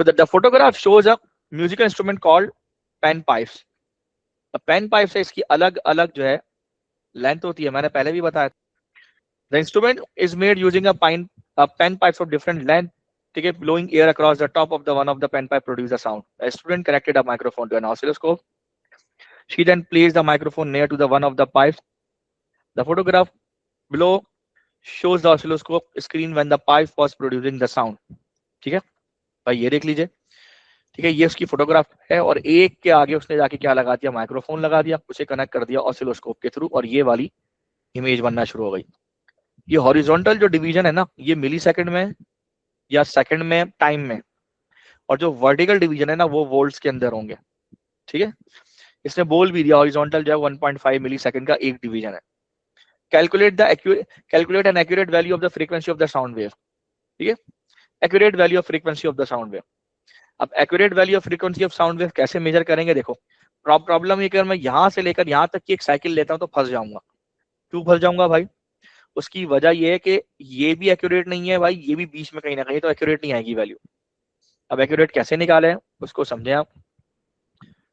So the photograph shows a musical instrument called pen pipes. अब pen pipe से इसकी अलग अलग जो है लेंथ होती है, मैंने पहले भी बताया. The instrument is made using a pan pipes of different length, ठीक है, blowing air across the top of the one of the pen pipe produce a sound. A student connected a microphone to an oscilloscope. She then placed the microphone near to the one of the pipes. The photograph below shows the oscilloscope screen when the pipe was producing the sound. ठीक है भाई, ये देख लीजिए. ठीक है, ये उसकी फोटोग्राफ है और एक के आगे उसने जाके क्या लगा दिया, माइक्रोफोन लगा दिया, उसे कनेक्ट कर दिया ऑसिलोस्कोप के थ्रू और ये वाली इमेज बनना शुरू हो गई. ये हॉरिजॉन्टल जो डिवीजन है ना, ये मिली सेकंड में या सेकंड में टाइम में, और जो वर्टिकल डिवीजन है ना वो वोल्ट्स के अंदर होंगे. ठीक है, इसने बोल भी दिया हॉरिजॉन्टल जो है 1.5 मिली सेकंड का एक डिवीजन है. Calculate an accurate value of the frequency of the sound wave. ठीक है, accurate value of frequency of the sound wave. अब accurate value of frequency of sound wave कैसे मेजर करेंगे? देखो, प्रॉब्लम ये, अगर मैं यहां से लेकर यहां तक की एक साइकिल लेता हूं तो फंस जाऊंगा. क्यों फंस जाऊंगा भाई? उसकी वजह ये है कि ये भी एक्यूरेट नहीं है भाई, ये भी बीच में कहीं ना कहीं, तो एक्यूरेट नहीं आएगी वैल्यू. अब एक्यूरेट कैसे निकाले उसको समझे आप.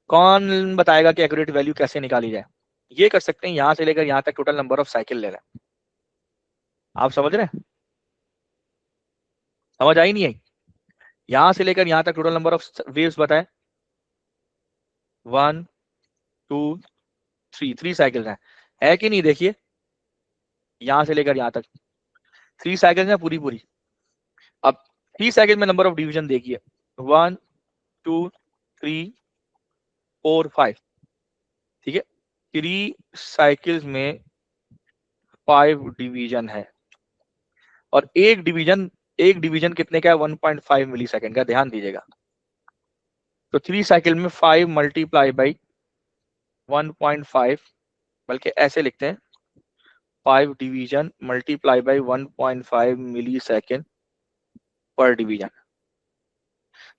कौन बताएगा कि एक्यूरेट वैल्यू कैसे निकाली जाए? ये कर सकते हैं, यहां से लेकर यहां तक टोटल नंबर ऑफ साइकिल ले रहे हैं. आप समझ रहे हैं? समझ आई नहीं आई? यहां से लेकर यहां तक टोटल नंबर ऑफ वेव्स बताए. 1 2 3 साइकिल्स हैं, है कि नहीं? देखिए, यहां से लेकर यहां तक 3 साइकिल्स हैं पूरी पूरी. अब 3 साइकिल में नंबर ऑफ डिवीजन देखिए, 1 2 3 4 5. ठीक है, 3 साइकिल्स में 5 डिवीजन है और एक डिवीजन कितने का है? 1.5 मिली सेकेंड का. ध्यान दीजिएगा. तो 3 साइकिल में 5 मल्टीप्लाई बाई 1.5, बल्कि ऐसे लिखते हैं, 5 division multiply by 1.5 millisecond पर डिवीजन.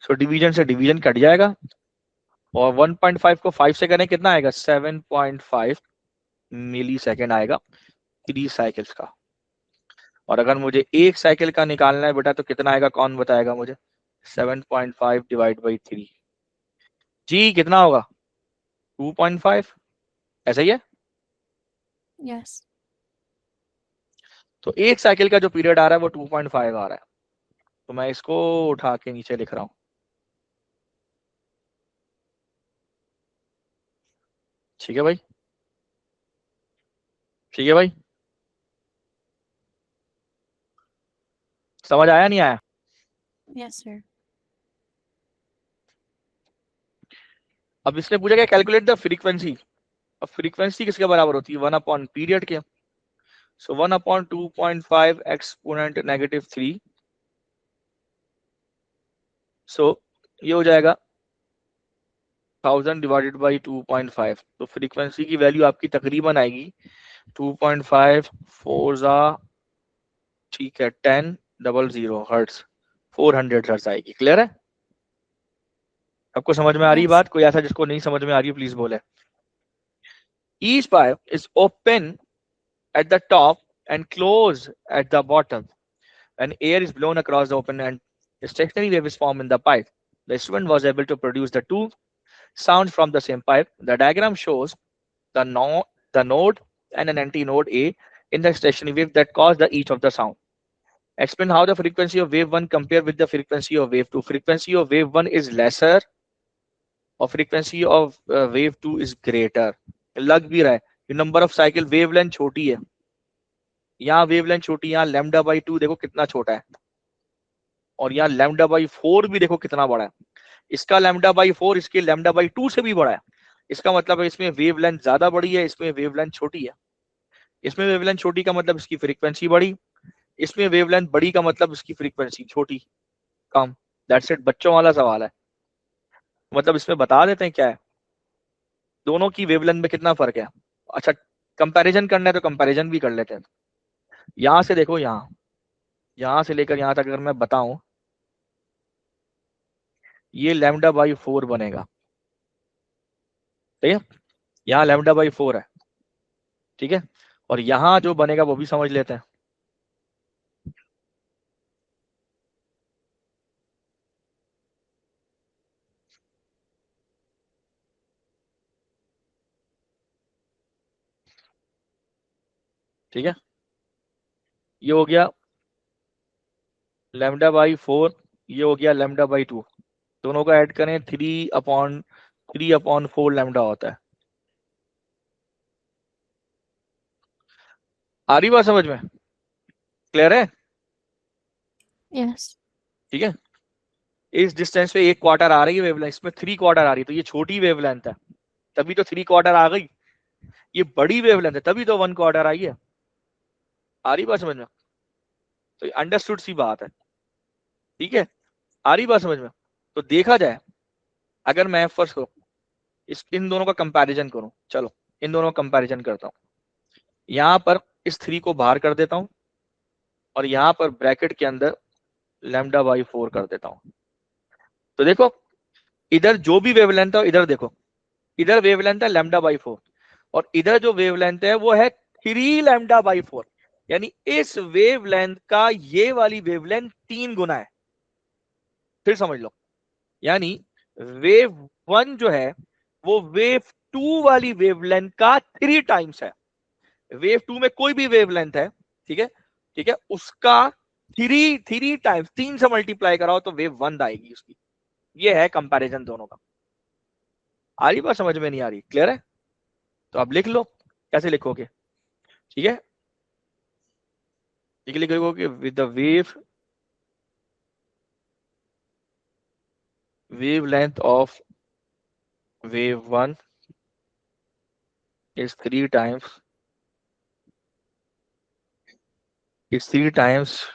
सो डिवीजन से डिवीजन कट जाएगा और 1.5 को 5 से करें कितना आएगा? 7.5 मिली सेकेंड आएगा 3 साइकिल्स का. और अगर मुझे एक साइकिल का निकालना है बेटा तो कितना आएगा? कौन बताएगा मुझे? 7.5 डिवाइड बाई 3. जी कितना होगा? 2.5. ऐसा ही है. Yes. तो एक साइकिल का जो पीरियड आ रहा है वो 2.5 आ रहा है. तो मैं इसको उठा के नीचे लिख रहा हूं. ठीक है भाई, ठीक है भाई, समझ आया नहीं आया? Yes, sir. अब इसने पूछा क्या, कैलकुलेट द फ्रीक्वेंसी. अब फ्रीक्वेंसी किसके बराबर होती है? 1 अपॉन पीरियड के. सो 1 अपॉन 2.5 एक्सपोनेंट -3. सो ये हो जाएगा 1000 डिवाइडेड बाई 2.5. तो फ्रीक्वेंसी की वैल्यू आपकी तकरीबन आएगी 2.5 4 जा, ठीक है, 1000 हर्ट्स, 400 हर्ट्स आएगी. क्लियर है? आपको समझ में आ रही है Yes. बात? कोई ऐसा जिसको नहीं समझ में आ रही है प्लीज बोले. Each pipe is open at the top and closed at the bottom. When air is blown across the open and a stationary wave is formed in the pipe, the instrument was able to produce the two sounds from the same pipe. The diagram shows the node and an antinode A in the stationary wave that cause the each of the sound. Explain how the frequency of wave 1 compare with the frequency of wave 2. Frequency of wave 1 is lesser or frequency of wave 2 is greater. लग भी रहा है, number of cycle, wavelength छोटी है, यहाँ wavelength छोटी, यहाँ lambda by 2 देखो कितना छोटा है, और यहाँ लैम्डा बाई 4 भी देखो कितना बड़ा है. इसका लैम्डा बाई 4 इसके लैम्डा बाई 2 से भी बड़ा है. इसका मतलब है इसमें वेवलेंथ ज्यादा बड़ी है, इसमें वेवलेंथ छोटी है. इसमें वेवलेंथ छोटी का मतलब इसकी फ्रीक्वेंसी बड़ी, इसमें वेवलेंथ बड़ी का मतलब इसकी फ्रीक्वेंसी छोटी, कम. That's it. बच्चों वाला सवाल है, मतलब इसमें बता देते हैं क्या है, दोनों की वेवलेंथ में कितना फर्क है. अच्छा, कंपैरिजन करना है तो कंपैरिजन भी कर लेते हैं. यहां से देखो, यहां से लेकर यहां तक अगर मैं बताऊं, ये लैम्डा बाई 4 बनेगा. ठीक है, यहाँ लैम्डा बाई 4 है. ठीक है, और यहां जो बनेगा वो भी समझ लेते हैं. ठीक है, ये हो गया λ/4, ये हो गया λ/2, दोनों का ऐड करें 3/4 लैम्डा होता है। आ रही बात समझ में? क्लियर है? Yes. ठीक है, इस डिस्टेंस पे 1/4 आ रही है वेवलेंथ, इसमें 3/4 आ रही है, तो ये छोटी वेवलेंथ है तभी तो 3/4 आ गई। ये बड़ी वेवलेंथ है तभी तो 1/4 आई है। आ रही बात समझ में? तो अंडरस्टूड सी बात है। ठीक है, आ रही बात समझ में? तो देखा जाए, अगर मैं फर्स्ट को इन दोनों का कंपैरिजन करूं, चलो इन दोनों का कंपैरिजन करता हूं। यहां पर इस 3 को बाहर कर देता हूं और यहां पर ब्रैकेट के अंदर λ/4 कर देता हूं। तो देखो, इधर जो भी वेवलेंथ है, इधर देखो, इधर वेवलेंथ है λ/4 और इधर जो वेवलेंथ है वो है 3 λ/4, यानी इस वेवलेंथ का ये वाली वेवलेंथ 3 गुना है। फिर समझ लो, यानी वेव 1 जो है वो वेव 2 वाली वेवलेंथ का 3 टाइम्स है। वेव 2 में कोई भी वेवलेंथ है, ठीक है, ठीक है, उसका 3 टाइम्स, 3 से मल्टीप्लाई कराओ तो वेव 1 आएगी उसकी। ये है कंपैरिजन दोनों का। आ रही बात समझ में? नहीं आ रही? क्लियर है? तो आप लिख लो, कैसे लिखोगे? ठीक है, ठीक है, लिखोगे with the wavelength of wave 1 is 3 times, is 3 times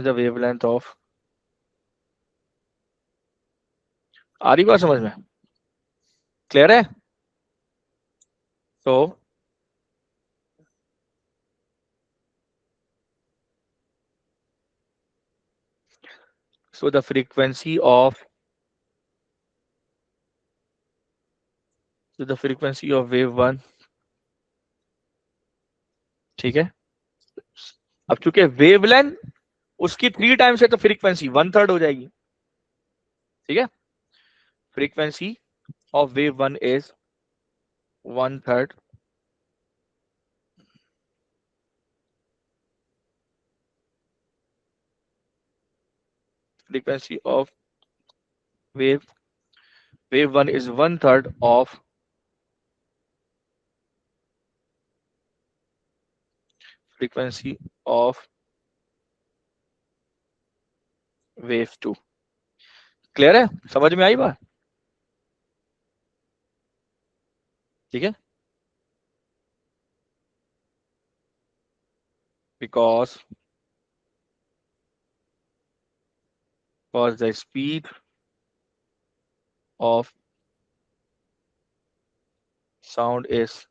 the wavelength of, आ रही बात समझ में? क्लियर है? तो the frequency of wave 1, ठीक है, अब चूंकि वेवलेंथ उसकी 3 टाइम्स है तो फ्रीक्वेंसी 1/3 हो जाएगी। ठीक है, frequency of wave 1 is 1/3 frequency of wave 1 is 1/3 of frequency of wave 2। Clear है? समझ में आई बात? ठीक है, because the speed of sound is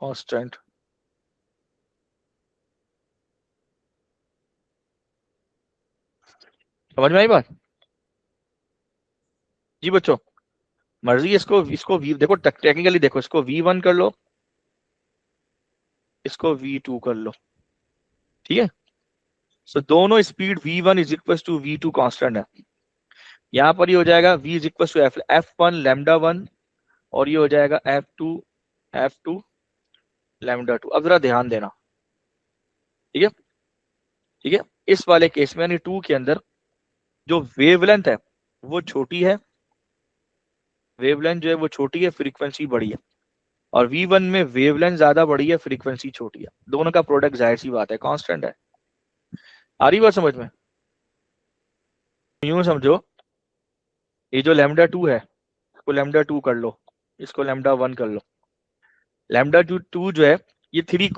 constant, समझ में आई बात? जी बच्चों, मर्जी इसको देखो, टेक्निकली देखो, इसको V1 कर लो, इसको V2 कर लो। ठीक है, सो दोनों speed V1 is equal to V2 constant है। यहां पर ये हो जाएगा V is equal to F1 λ1 और ये हो जाएगा F2 λ2। अब जरा ध्यान देना, ठीक है, ठीक है, इस वाले केस में यानी 2 के अंदर जो वेवलेंथ है वो छोटी है, वेवलेंथ जो है वो छोटी है, फ्रीक्वेंसी बड़ी है, और V1 में वेवलेंथ ज्यादा बड़ी है, फ्रीक्वेंसी छोटी है। दोनों का प्रोडक्ट जाहिर सी बात है कांस्टेंट है। आ रही बात समझ में? यूं समझो, ये जो λ2 है इसको λ2 कर लो, इसको λ1 कर लो। λ2 जो है ये 3,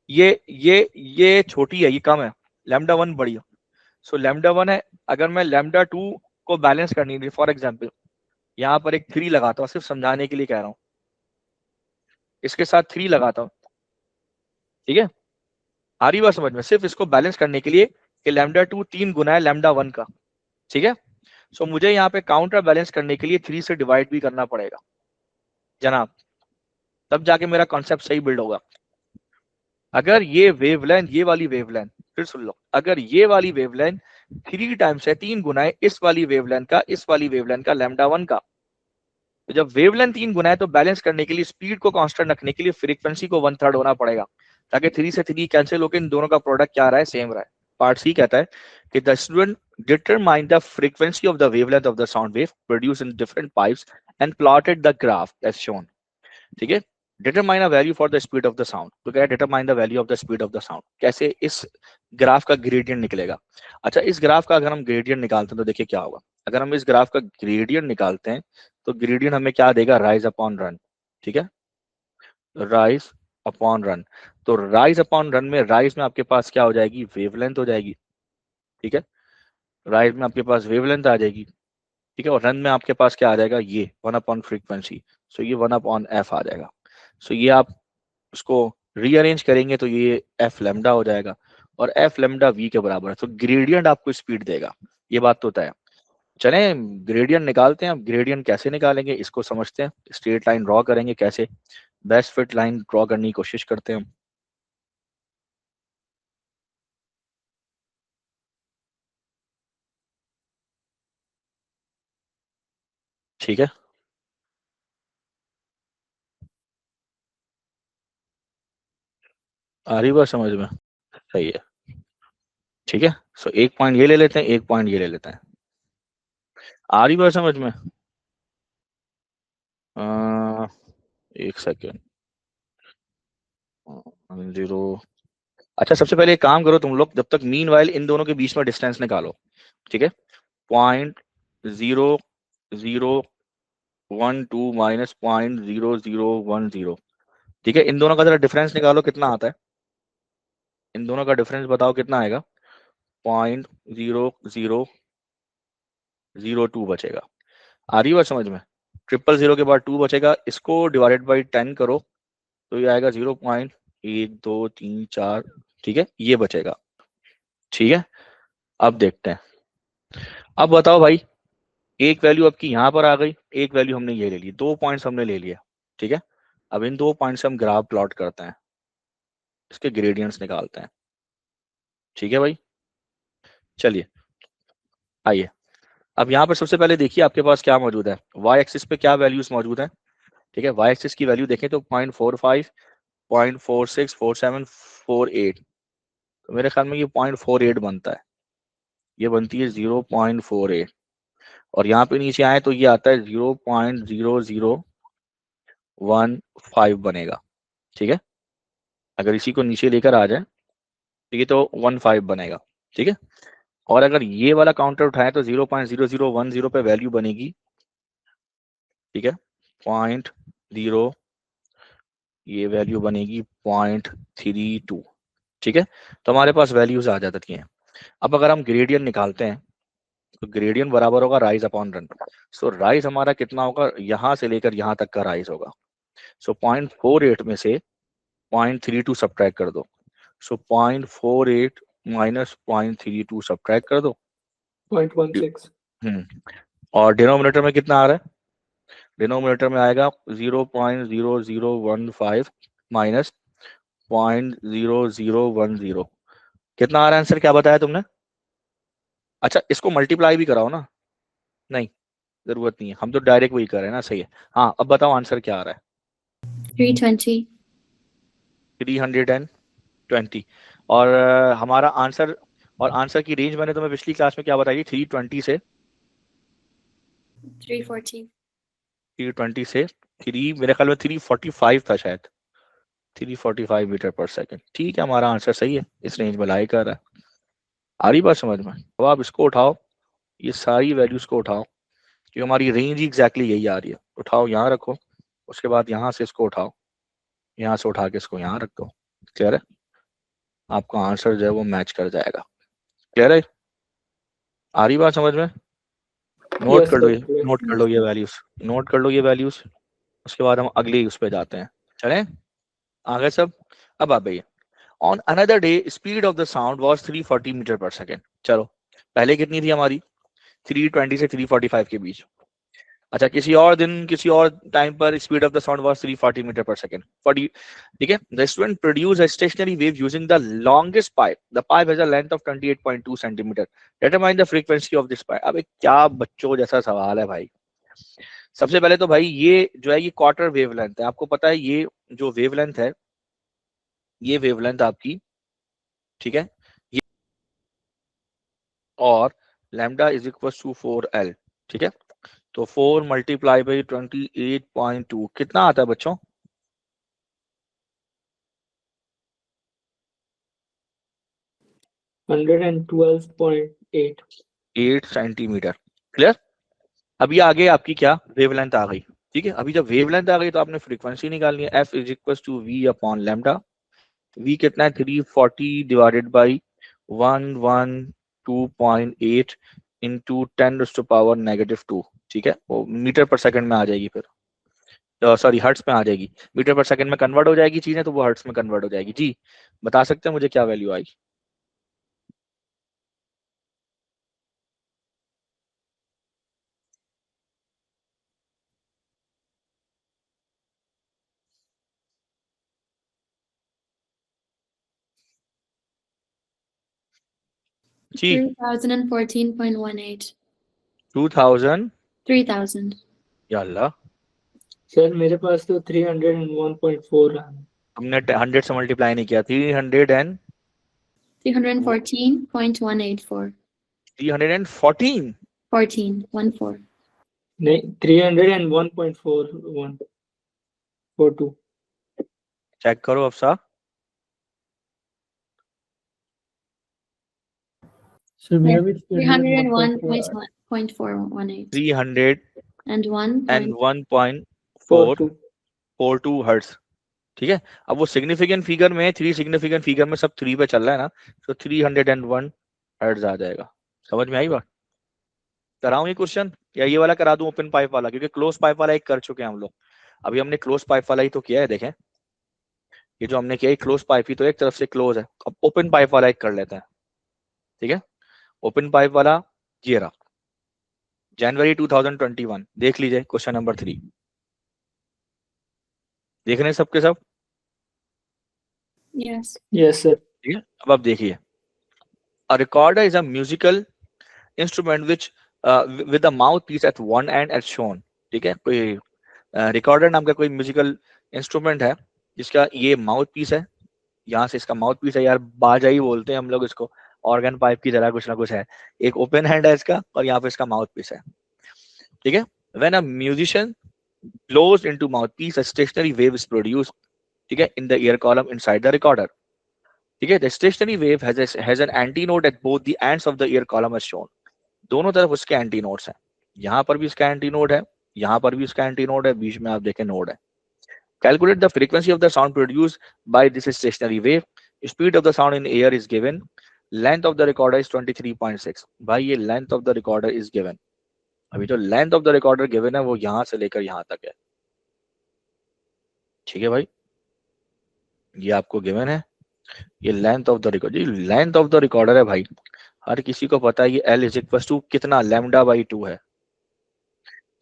ये छोटी है, ये कम है, λ1 बड़ी है। सो λ1 है, अगर मैं λ2 को बैलेंस करनी है, फॉर एग्जांपल यहाँ पर एक 3 लगाता हूँ, सिर्फ समझाने के लिए कह रहा हूँ, इसके साथ 3 लगाता हूँ। ठीक है, आ रही बात समझ में? सिर्फ इसको बैलेंस करने के लिए कि λ2 3 गुना है λ1 का। ठीक है, सो मुझे यहाँ पे काउंटर बैलेंस करने के लिए 3 से डिवाइड भी करना पड़ेगा जनाब, तब जाके मेरा कॉन्सेप्ट सही बिल्ड होगा। अगर ये वेवलेंथ, ये वाली वेवलेंथ, फिर सुन लो, अगर ये वाली वेवलेंथ 3 टाइम्स है, 3 गुना है इस वाली वेवलेंथ का, इस वाली वेवलेंथ का λ1 का। तो जब वेवलेंथ 3 गुना है तो बैलेंस करने के लिए, स्पीड को कांस्टेंट रखने के लिए फ्रीक्वेंसी को 1/3 होना पड़ेगा, ताकि 3 से 3 कैंसिल होकर इन दोनों का प्रोडक्ट क्या रहा है, सेम रहा है। पार्ट सी कहता है कि the student determine the frequency of the wavelength of the sound wave produce in different pipes and plotted the graph as shown. ठीक है, determine a value for the speed of the sound, तो क्या है determine the value of the speed of the sound, कैसे इस graph का gradient निकलेगा। अच्छा, इस ग्राफ का अगर हम ग्रेडियंट निकालते हैं तो देखिए क्या होगा। अगर हम इस ग्राफ का ग्रेडियंट निकालते हैं तो ग्रेडियंट हमें क्या देगा, राइज अपॉन रन। ठीक है, राइज अपॉन रन। तो राइज अपॉन रन में, राइज में आपके पास क्या हो जाएगी, वेवलेंथ हो जाएगी। ठीक है, राइज में आपके पास वेवलेंथ आ जाएगी। ठीक है, और रन में आपके पास क्या आ जाएगा, ये 1 अपॉन फ्रीक्वेंसी, सो ये 1 अपॉन एफ आ जाएगा। सो ये आप उसको रीअरेंज करेंगे तो ये एफ लेमडा हो जाएगा, और एफ लेमडा वी के बराबर है। तो ग्रेडियंट आपको स्पीड देगा, ये बात तो तय है। चले ग्रेडियंट निकालते हैं। अब ग्रेडियंट कैसे निकालेंगे इसको समझते हैं। स्ट्रेट लाइन ड्रॉ करेंगे, कैसे बेस्ट फिट लाइन ड्रॉ करने की कोशिश करते हैं हम। ठीक है, आ रही बात समझ में, सही है। ठीक है, सो एक पॉइंट ये ले लेते हैं, एक पॉइंट ये ले लेते हैं। आ रही बात समझ में। आ, एक सेकेंड, 0। अच्छा, सबसे पहले एक काम करो तुम लोग, जब तक मीन वाइल इन दोनों के बीच में डिस्टेंस निकालो। ठीक है, 0.012 माइनस 0.0010। ठीक है, इन दोनों का जरा डिफरेंस निकालो, कितना आता है। इन दोनों का डिफरेंस बताओ कितना आएगा, 0.0002 बचेगा। आ रही बात समझ में। 000 के बाद 2 बचेगा, इसको डिवाइडेड बाई 10 करो तो ये आएगा 0.1234। ठीक है, ये बचेगा। ठीक है, अब देखते हैं। अब बताओ भाई, एक वैल्यू आपकी यहाँ पर आ गई, एक वैल्यू हमने ये ले ली, 2 पॉइंट्स हमने ले लिया। ठीक है, अब इन 2 पॉइंट से हम ग्राफ प्लॉट करते हैं, इसके ग्रेडियंट्स निकालते हैं। ठीक है भाई, चलिए आइए। अब यहाँ पर सबसे पहले देखिए आपके पास क्या मौजूद है, वाई एक्सिस पे क्या वैल्यूज मौजूद है। ठीक है, वाई एक्सिस की वैल्यू देखें तो 0.45, 0.46, 47, 48। तो मेरे ख्याल में ये 0.48 बनता है, ये बनती है 0.48। और यहाँ पे नीचे आए तो ये आता है 0.0015 बनेगा। ठीक है, अगर इसी को नीचे लेकर आ जाए तो ये तो 15 बनेगा। ठीक है, और अगर ये वाला काउंटर उठाए तो 0.0010 पे वैल्यू बनेगी। ठीक है, 0.0, ये वैल्यू बनेगी 0.32। ठीक है, तो हमारे पास वैल्यूज आ जाती हैं। अब अगर हम ग्रेडियंट निकालते हैं तो ग्रेडियंट बराबर होगा राइज अपॉन रन। सो राइज हमारा कितना होगा, यहाँ से लेकर यहाँ तक का राइज होगा। सो 0.48 में से 0.32 सब्ट्रैक्ट कर दो। सो 0.48 माइनस 0.32 सब्ट्रैक्ट कर दो। 0.16। और डिनोमिनेटर में कितना आ रहा है, डिनोमिनेटर में आएगा 0.0015 माइनस 0.0010। कितना आ रहा है आंसर, क्या बताया तुमने। अच्छा, इसको मल्टीप्लाई भी कराओ ना, नहीं जरूरत नहीं है, हम तो डायरेक्ट वही कर रहे हैं ना। सही है, हाँ अब बताओ आंसर क्या आ रहा है। 320। 320। और हमारा आंसर, और आंसर की रेंज मैंने तुम्हें पिछली क्लास में क्या बताई थी, 320 से 340। 320 से 3, मेरे ख्याल में 345 था शायद, 345 मीटर पर सेकंड। ठीक है, हमारा आंसर सही है, इस रेंज में लाई कर रहा है। आ रही बात समझ में। अब आप इसको उठाओ, ये सारी वैल्यूज को उठाओ, क्योंकि हमारी रेंज ही एग्जैक्टली यही आ रही है। उठाओ, यहाँ रखो, उसके बाद यहाँ से इसको उठाओ, यहाँ से उठा के इसको यहाँ रख दो। क्लियर है, आपका आंसर जो है वो मैच कर जाएगा। क्लियर है, आ रही बात समझ में। नोट यस कर लो सर, ये, नोट कर लो ये वैल्यूज, नोट कर लो ये वैल्यूज। उसके बाद हम अगली उस पर जाते हैं। चलें आगे सब। अब आप भैया, on another day speed of the sound was 340 metre per second. चलो, पहले कितनी थी हमारी, 320 से 345 के बीच। अच्छा, किसी और दिन किसी और टाइम पर speed of the sound was 340 metre per second 40, ठीक है। The student produce a stationary wave using the longest pipe, the pipe has a length of 28.2 centimetre, determine the frequency of this pipe. अबे क्या बच्चों जैसा सवाल है भाई। सबसे पहले तो भाई ये जो है ये क्वार्टर वेवलेंथ है, आपको पता है ये जो वेवलेंथ है ये वेवलेंथ आपकी, ठीक है, ये, और lambda is equal to 4L, ठीक है। तो 4 मल्टीप्लाई बाई 28.2 कितना आता है बच्चों? 112.8। 8 सेंटीमीटर। क्लियर? अभी आगे आपकी क्या वेवलेंथ आ गई, ठीक है। अभी जब वेवलेंथ आ गई तो आपने फ्रीक्वेंसी निकालनी है, F is equal to V upon lambda. V कितना है? 340 डिवाइडेड बाई 112.8 इंटू 10⁻⁻², ठीक है। वो मीटर पर सेकंड में आ जाएगी, फिर सॉरी हर्ट्स में आ जाएगी। मीटर पर सेकंड में कन्वर्ट हो जाएगी चीजें, तो वो हर्ट्स में कन्वर्ट हो जाएगी। जी बता सकते हैं मुझे क्या वैल्यू आई? जी 3014.18. 2000 3000. या अल्लाह, सर मेरे पास तो 301.4 रहा है। हमने 100 से मल्टीप्लाई नहीं किया। 300 एंड 314.184. 314 14. नहीं, 301.4142। चेक करो अफसा। सर मेरा भी 301.418. 301.442 And 1. हर्ट्स, ठीक है। अब वो सिग्निफिकेंट फिगर में, थ्री सिग्निफिकेंट फिगर में सब 3 पे चल रहा है ना, तो 301 हर्ट्ज आ जाएगा। समझ में आई बात? कराऊं ये क्वेश्चन या ये वाला करा दूं, ओपन पाइप वाला? क्योंकि क्लोज पाइप वाला एक कर चुके हैं हम लोग, अभी हमने क्लोज पाइप वाला ही तो किया है। देखें ये जो हमने किया है क्लोज पाइप ही तो एक तरफ से क्लोज है। अब ओपन पाइप वाला एक कर लेते हैं, ठीक है। ओपन पाइप वाला ये रहा, जनवरी 2021। देख लीजिए क्वेश्चन नंबर 3, देख रहे हैं सबके सब? Yes. Yes sir. ठीक है, अब आप देखिए, a recorder is a musical instrument which with a mouthpiece at one end at शोन, ठीक है। कोई रिकॉर्डर नाम का कोई म्यूजिकल इंस्ट्रूमेंट है जिसका ये माउथ पीस है, यहाँ से इसका माउथ पीस है, यार बाजा ही बोलते हैं हम लोग इसको, ऑर्गन पाइप की तरह कुछ ना कुछ है। एक ओपन हैंड है इसका और यहाँ पे इसका माउथ पीस है, ठीक है। When a musician blows into mouthpiece, a stationary wave is produced, ठीक है, in the ear column inside the recorder, ठीक है। The stationary wave has an antinode at both the ends of the ear column as shown. दोनों तरफ उसके anti nodes हैं, यहाँ पर भी इसका एंटी नोड है, यहाँ पर भी इसका एंटी नोड है, बीच में आप देखें नोड है। Calculate the frequency of the sound produced by this stationary wave. Speed of the sound in air is given. Length of the recorder is 23.6. भाई ये length of the recorder is given. अभी जो length of the recorder given है वो यहाँ से लेकर यहाँ तक है, ठीक है भाई, ये आपको गिवन है। ये लेंथ ऑफ द रिकॉर्ड, ये लेंथ ऑफ द रिकॉर्डर है भाई, हर किसी को पता है। ये L इज इक्वल टू कितना? λ/2 है।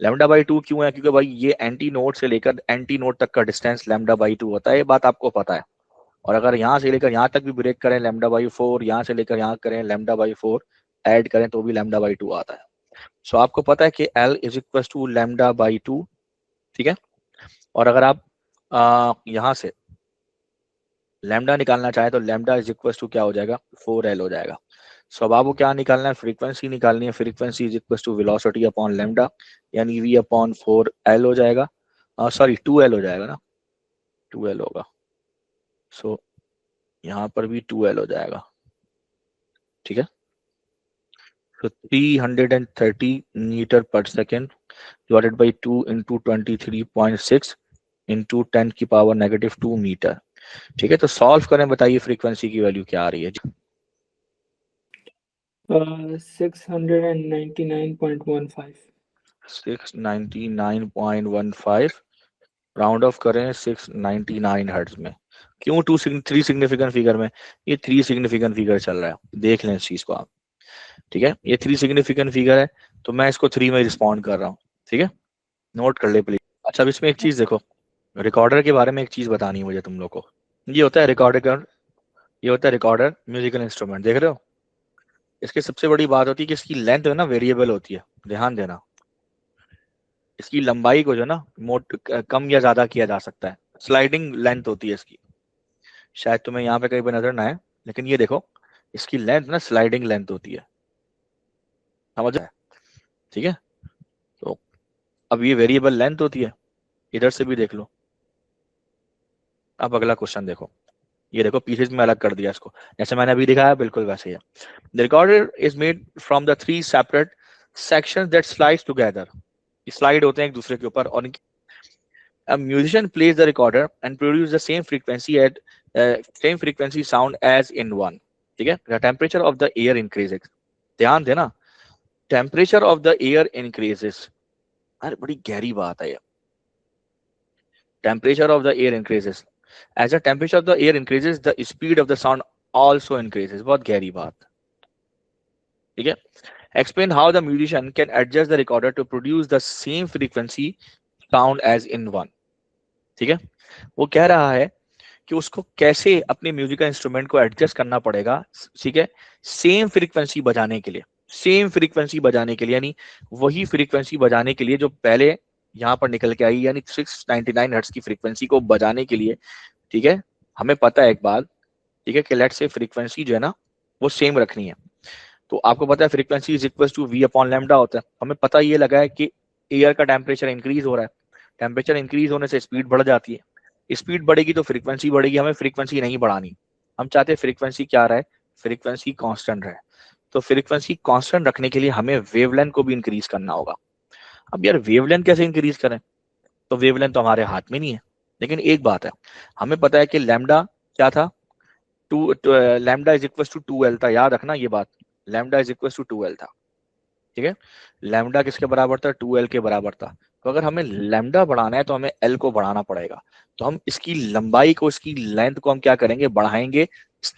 λ/2 क्यों है? क्योंकि भाई ये एंटी नोड से लेकर एंटी नोड तक का डिस्टेंस λ/2 होता है, ये बात आपको पता है। और अगर यहाँ से लेकर यहाँ तक भी ब्रेक करें λ/4, यहाँ से लेकर यहाँ करें λ/4 ऐड करें तो भी λ/2 आता है। सो आपको पता है कि L इज इक्वल टू λ/2, ठीक है। और अगर आप यहाँ से लैम्डा निकालना चाहे तो लैम्डा इज इक्वल टू क्या हो जाएगा? 4L हो जाएगा। सो अब आपको क्या निकालना है? फ्रीक्वेंसी निकालनी है। Frequency is equal to velocity upon lambda, यानी V अपॉन 4L हो जाएगा, सॉरी 2L हो जाएगा ना, 2L होगा। सो यहाँ पर भी 2L हो जाएगा, ठीक है। तो 330 metre per second divided by 2 into 23.6 into 10⁻⁻2 metre, ठीक है। तो सॉल्व करें, बताइए फ्रीक्वेंसी की वैल्यू क्या आ रही है? 699.15। 699.15, राउंड ऑफ करें 699 हर्ट्ज में। क्यों 3 सिग्निफिकेंट फिगर में? ये 3 सिग्निफिकेंट फिगर चल रहा है, देख लें इस चीज को आप, ठीक है। ये 3 सिग्निफिकेंट फिगर है तो मैं इसको 3 में रिस्पॉन्ड कर रहा हूँ, ठीक है। नोट कर ले प्लीज। अच्छा अब इसमें एक चीज देखो, रिकॉर्डर के बारे में एक चीज बतानी है मुझे तुम लोग को। ये होता है रिकॉर्डर, ये होता है रिकॉर्डर म्यूजिकल इंस्ट्रूमेंट, देख रहे हो। इसकी सबसे बड़ी बात होती है कि इसकी लेंथ है ना वेरिएबल होती है, ध्यान देना। इसकी लंबाई को जो ना कम या ज्यादा किया जा सकता है, स्लाइडिंग लेंथ होती है इसकी। शायद तुम्हें यहाँ पे कहीं पे नजर ना आए, लेकिन ये देखो इसकी लेंथ ना स्लाइडिंग लेंथ होती है, समझ आया? ठीक है, तो अब ये वेरिएबल लेंथ होती है, इधर से भी देख लो। अब अगला क्वेश्चन देखो, ये देखो पीसेज में अलग कर दिया इसको, जैसे मैंने अभी दिखाया बिल्कुल वैसे ही है। The recorder is made from the three separate sections that slides together, slide होते हैं एक दूसरे के ऊपर, और a musician plays the recorder and produces the same frequency at same frequency sound as in one। ठीक है, the temperature of the air increases, ध्यान देना, temperature of the air increases, अरे बड़ी गहरी बात है ये, temperature of the air increases, as the temperature of the air increases the speed of the sound also increases, बहुत गहरी बात। ठीक है, explain how the musician can adjust the recorder to produce the same frequency sound as in one। ठीक है, वो कह रहा है कि उसको कैसे अपने म्यूजिकल इंस्ट्रूमेंट को एडजस्ट करना पड़ेगा, ठीक है, सेम फ्रीक्वेंसी बजाने के लिए, सेम फ्रीक्वेंसी बजाने के लिए, यानी वही फ्रीक्वेंसी बजाने के लिए जो पहले यहाँ पर निकल के आई, यानी 699 हर्ट्ज की फ्रीक्वेंसी को बजाने के लिए। ठीक है, हमें पता है एक बात, ठीक है, कि लेट से फ्रीक्वेंसी जो है ना वो सेम रखनी है। तो आपको पता है frequency is equal to V upon lambda होता है। हमें पता ये लगा है कि एयर का टेम्परेचर इंक्रीज हो रहा है, टेम्परेचर इंक्रीज होने से स्पीड बढ़ जाती है, स्पीड बढ़ेगी तो फ्रीक्वेंसी बढ़ेगी। हमें फ्रीक्वेंसी नहीं बढ़ानी, हम चाहते हैं फ्रीक्वेंसी क्या रहे, फ्रीक्वेंसी कांस्टेंट रहे। तो फ्रीक्वेंसी कांस्टेंट रखने के लिए हमें वेवलेंथ को भी इंक्रीज करना होगा। अब यार वेवलेंथ कैसे इंक्रीज करें, तो वेवलेंथ तो हमारे हाथ में नहीं है, लेकिन एक बात है, हमें पता है कि लैम्डा क्या था, two, lambda is equal to 2L था, याद रखना ये बात, lambda is equal to 2L था। ठीक है, लैम्डा किसके बराबर था, 2L के बराबर था। तो अगर हमें लैम्डा बढ़ाना है तो हमें L को बढ़ाना पड़ेगा। तो हम इसकी लंबाई को, इसकी लेंथ को हम क्या करेंगे, बढ़ाएंगे,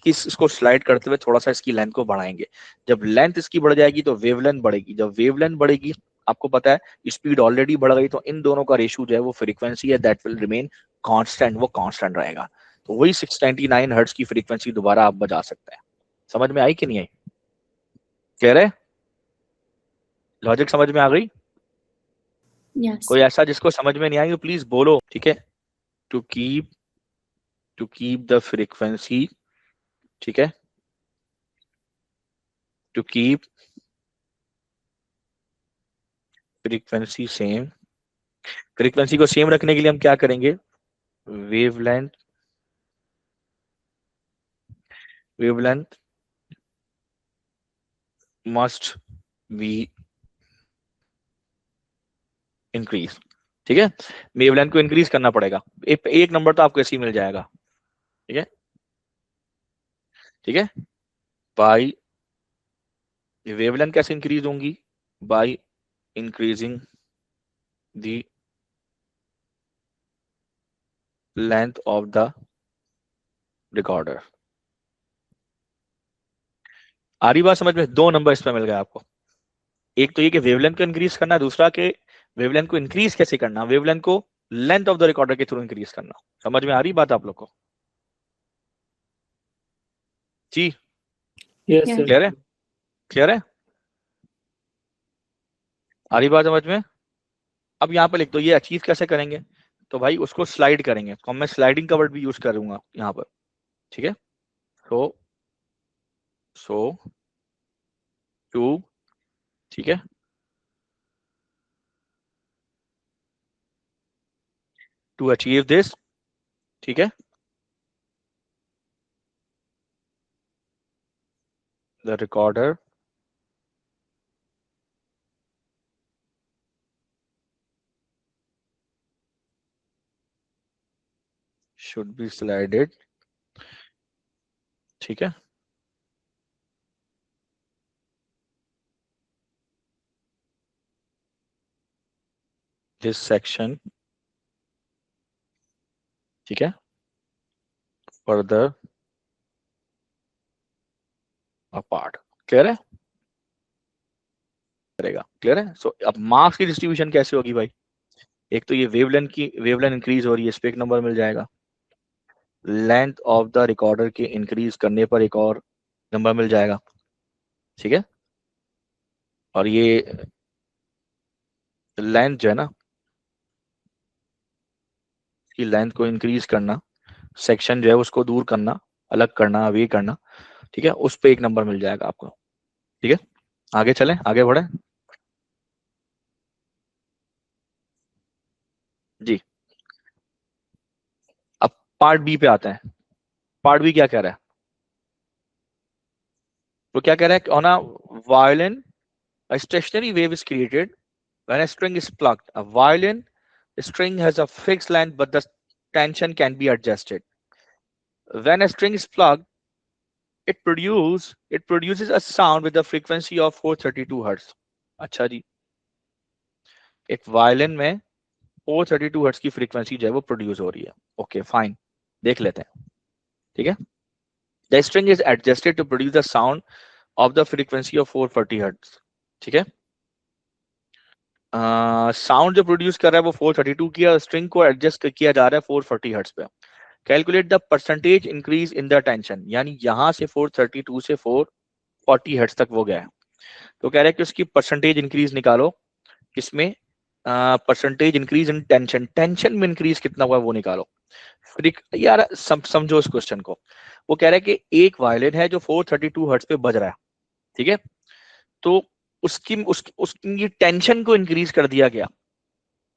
इसको स्लाइड करते हुए थोड़ा सा इसकी लेंथ को बढ़ाएंगे। जब लेंथ इसकी बढ़ जाएगी तो वेवलेंथ बढ़ेगी, जब वेवलेंथ बढ़ेगी आपको पता है स्पीड ऑलरेडी बढ़ गई, तो इन दोनों का रेशियो जो है वो फ्रीक्वेंसी है दैट विल रिमेन कांस्टेंट, वो कांस्टेंट रहेगा। तो वही 699 हर्ट्ज की फ्रीक्वेंसी दोबारा आप बजा सकते हैं। समझ में आई कि नहीं आई, क्लियर है, लॉजिक समझ में आ गई? Yes. कोई ऐसा जिसको समझ में नहीं आई तो प्लीज बोलो। ठीक है, टू कीप द फ्रीक्वेंसी, ठीक है, to keep frequency same, frequency को सेम रखने के लिए हम क्या करेंगे, wavelength, wavelength must be increase. ठीक है, वेवलेंथ को इंक्रीज करना पड़ेगा, एक नंबर तो आपको ऐसे ही मिल जाएगा। ठीक है, ठीक है, बाई, वेवलेंथ कैसे इंक्रीज होंगी, by increasing the length of the recorder. आ रही बात समझ में, दो नंबर इसमें मिल गए आपको, एक तो ये कि वेवलेंथ को इंक्रीज करना, दूसरा कि वेवलेंथ को इंक्रीज कैसे करना, वेवलेंथ को लेंथ ऑफ द रिकॉर्डर के थ्रू इंक्रीज करना। समझ में आ रही बात आप लोग को जी, यस Yeah. सर। क्लियर है, क्लियर है, आ रही बात समझ में। अब यहाँ पे लिख दो ये अचीव कैसे करेंगे, तो भाई उसको स्लाइड करेंगे, तो मैं स्लाइडिंग का वर्ड भी यूज करूंगा यहाँ पर। ठीक है, सो सो टू, ठीक है, टू अचीव दिस, ठीक है, the recorder should be slided, ठीक है, दिस सेक्शन, ठीक है, फर्दर अपार्ट। क्लियर है, करेगा, क्लियर है। सो अब मार्क्स की डिस्ट्रीब्यूशन कैसे होगी भाई, एक तो ये वेवलेंथ इंक्रीज हो रही है, इस पे एक नंबर मिल जाएगा। लेंथ ऑफ द रिकॉर्डर के इंक्रीज करने पर एक और नंबर मिल जाएगा, ठीक है। और ये लेंथ जो है ना, इसकी लेंथ को इंक्रीज करना, सेक्शन जो है उसको दूर करना, अलग करना, वे करना, ठीक है, उस पे एक नंबर मिल जाएगा आपको, ठीक है। आगे चलें, आगे बढ़े जी। अब पार्ट बी पे आते हैं। पार्ट बी क्या कह रहा है? तो क्या कह रहा है, on a violin a stationary wave is created when a string is plucked. A violin string has a fixed length, but the tension can be adjusted. When a string is plucked, it produces a sound with a frequency of 432 hertz. अच्छा जी, एक violin में 432 hertz की frequency जो है वो produce हो रही है। ओके फाइन, देख लेते हैं, ठीक है। The string is adjusted to produce the sound of the frequency of 440 hertz, ठीक है। साउंड जो प्रोड्यूस कर रहा है वो 432 की है, स्ट्रिंग को एडजस्ट किया जा रहा है 440 हर्ट्ज पे। Calculate the percentage increase in the tension, यानी यहां से 432 से 440 हर्ट्ज तक वो गया है। तो कह रहा है कि उसकी परसेंटेज इंक्रीज निकालो, किसमें? Percentage increase in tension, tension में इंक्रीज कितना हुआ है वो निकालो। यार समझो इस क्वेश्चन को। वो कह रहा है कि एक वायलिन है जो 432 हर्ट्ज पे बज रहा है, ठीक है। तो उसकी टेंशन को इंक्रीज कर दिया गया,